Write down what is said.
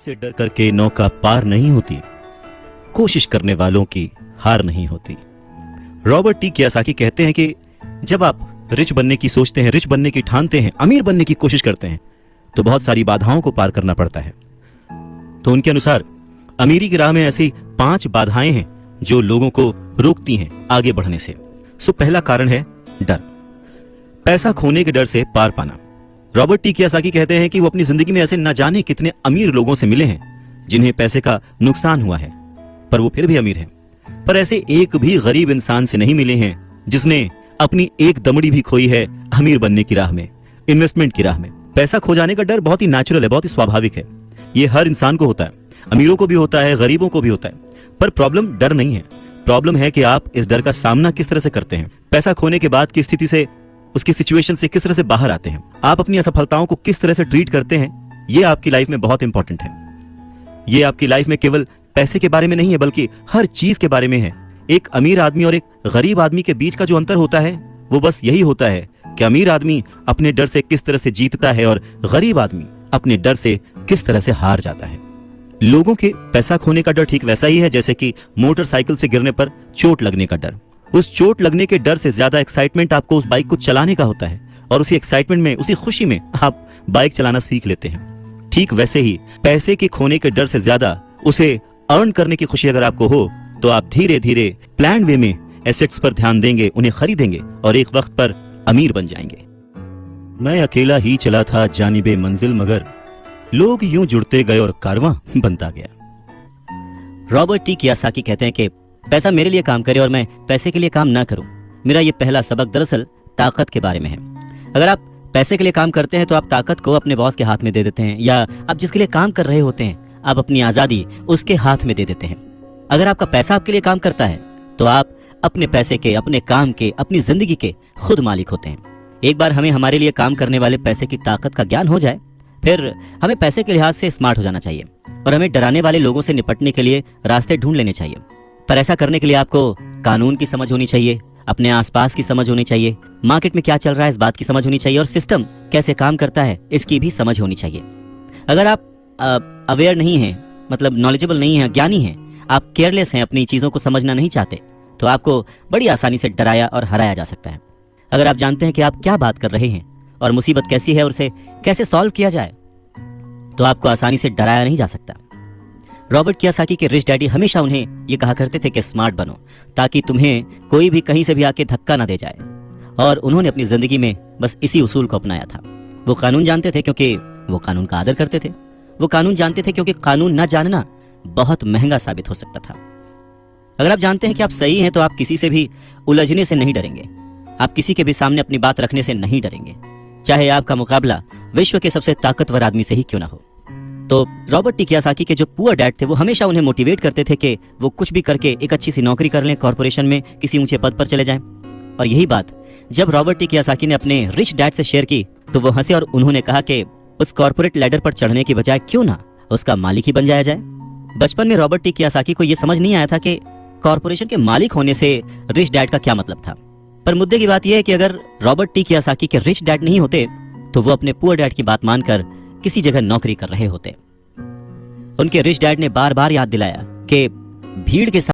से डर करके नौका पार नहीं होती, कोशिश करने वालों की हार नहीं होती। रॉबर्ट टी कियोसाकी कहते हैं कि जब आप रिच बनने की सोचते हैं, रिच बनने की ठानते हैं, अमीर बनने की कोशिश करते हैं, तो बहुत सारी बाधाओं को पार करना पड़ता है। तो उनके अनुसार अमीरी की राह में ऐसी 5 बाधाएं हैं जो लोगों को रोकती हैं आगे बढ़ने से। पहला कारण है डर, पैसा खोने के डर से पार पाना। रॉबर्ट टी कियोसाकी कहते हैं कि वो अपनी जिंदगी में ऐसे न जाने कितने अमीर लोगों से मिले हैं जिन्हें पैसे का नुकसान हुआ है, पर वो फिर भी अमीर हैं। पर ऐसे एक भी गरीब इंसान से नहीं मिले हैं जिसने अपनी एक दमड़ी भी खोई है अमीर बनने की राह में, इन्वेस्टमेंट की राह में। पैसा खो जाने का डर बहुत ही नेचुरल है, बहुत ही स्वाभाविक है। ये हर इंसान को होता है, अमीरों को भी होता है, गरीबों को भी होता है। पर प्रॉब्लम डर नहीं है, प्रॉब्लम है कि आप इस डर का सामना किस तरह से करते हैं। पैसा खोने के बाद की स्थिति से, उसकी सिचुएशन से किस तरह से बाहर आते हैं, आप अपनी असफलताओं को किस तरह से ट्रीट करते हैं, ये आपकी लाइफ में बहुत इंपॉर्टेंट है। ये आपकी लाइफ में केवल पैसे के बारे में नहीं है, बल्कि हर चीज के बारे में है। एक अमीर आदमी और एक गरीब आदमी के बीच का जो अंतर होता है वो बस यही होता है कि अमीर आदमी अपने डर से किस तरह से जीतता है और गरीब आदमी अपने डर से किस तरह से हार जाता है। लोगों के पैसा खोने का डर ठीक वैसा ही है जैसे कि मोटरसाइकिल से गिरने पर चोट लगने का डर। उस चोट लगने के डर से ज्यादा एक्साइटमेंट आपको उस बाइक को चलाने का होता है, और उसी एक्साइटमेंट में, उसी खुशी में आप बाइक चलाना सीख लेते हैं। ठीक वैसे ही पैसे के खोने के डर से ज्यादा उसे अर्न करने की खुशी अगर आपको हो, तो आप धीरे धीरे प्लान वे में एसेट्स पर ध्यान देंगे, उन्हें खरीदेंगे और एक वक्त पर अमीर बन जाएंगे। मैं अकेला ही चला था जानिबे मंजिल, मगर लोग यूं जुड़ते गए और कारवां बनता गया। रॉबर्ट टी कियोसाकी कहते हैं कि पैसा मेरे लिए काम करे और मैं पैसे के लिए काम ना करूं। मेरा ये पहला सबक दरअसल ताकत के बारे में है। अगर आप पैसे के लिए काम करते हैं तो आप ताकत को अपने बॉस के हाथ में दे देते हैं, या आप जिसके लिए काम कर रहे होते हैं आप अपनी आजादी उसके हाथ में दे देते हैं। अगर आपका पैसा आपके लिए काम करता है तो आप अपने पैसे के, अपने काम के, अपनी जिंदगी के खुद मालिक होते हैं। एक बार हमें हमारे लिए काम करने वाले पैसे की ताकत का ज्ञान हो जाए, फिर हमें पैसे के लिहाज से स्मार्ट हो जाना चाहिए और हमें डराने वाले लोगों से निपटने के लिए रास्ते ढूंढ लेने चाहिए। पर ऐसा करने के लिए आपको कानून की समझ होनी चाहिए, अपने आसपास की समझ होनी चाहिए, मार्केट में क्या चल रहा है इस बात की समझ होनी चाहिए, और सिस्टम कैसे काम करता है इसकी भी समझ होनी चाहिए। अगर आप अवेयर नहीं हैं, मतलब नॉलेजेबल नहीं हैं, ज्ञानी हैं, आप केयरलेस हैं, अपनी चीज़ों को समझना नहीं चाहते, तो आपको बड़ी आसानी से डराया और हराया जा सकता है। अगर आप जानते हैं कि आप क्या बात कर रहे हैं और मुसीबत कैसी है और उसे कैसे सॉल्व किया जाए, तो आपको आसानी से डराया नहीं जा सकता। रॉबर्ट कियोसाकी के रिच डैडी हमेशा उन्हें ये कहा करते थे कि स्मार्ट बनो, ताकि तुम्हें कोई भी कहीं से भी आके धक्का ना दे जाए, और उन्होंने अपनी जिंदगी में बस इसी उसूल को अपनाया था। वो कानून जानते थे क्योंकि वो कानून का आदर करते थे। वो कानून जानते थे क्योंकि कानून न जानना बहुत महंगा साबित हो सकता था। अगर आप जानते हैं कि आप सही हैं तो आप किसी से भी उलझने से नहीं डरेंगे, आप किसी के भी सामने अपनी बात रखने से नहीं डरेंगे, चाहे आपका मुकाबला विश्व के सबसे ताकतवर आदमी से ही क्यों ना हो। तो रॉबर्ट टी कियोसाकी के जो पुअर डैड थे वो हमेशा उन्हें मोटिवेट करते थे कि वो कुछ भी करके एक अच्छी सी नौकरी कर लें, कॉर्पोरेशन में किसी ऊंचे पद पर चले जाएं। और यही बात जब रॉबर्ट टी कियोसाकी ने अपने रिच डैड से शेयर की तो वो हंसे और उन्होंने कहा कि उस कॉर्पोरेट लैडर पर चढ़ने की बजाय क्यों ना उसका मालिक ही बन जाया जाए। बचपन में रॉबर्ट टी कियोसाकी को यह समझ नहीं आया था कि कॉर्पोरेशन के मालिक होने से रिच डैड का क्या मतलब था। पर मुद्दे की बात यह है कि अगर रॉबर्ट टी कियोसाकी के रिच डैड नहीं होते तो वो अपने पुअर डैड की बात मानकर किसी जगह नौकरी कर रहे होते। उनके रिच डैड ने बार बार याद दिलाया कि भीड़ के साथ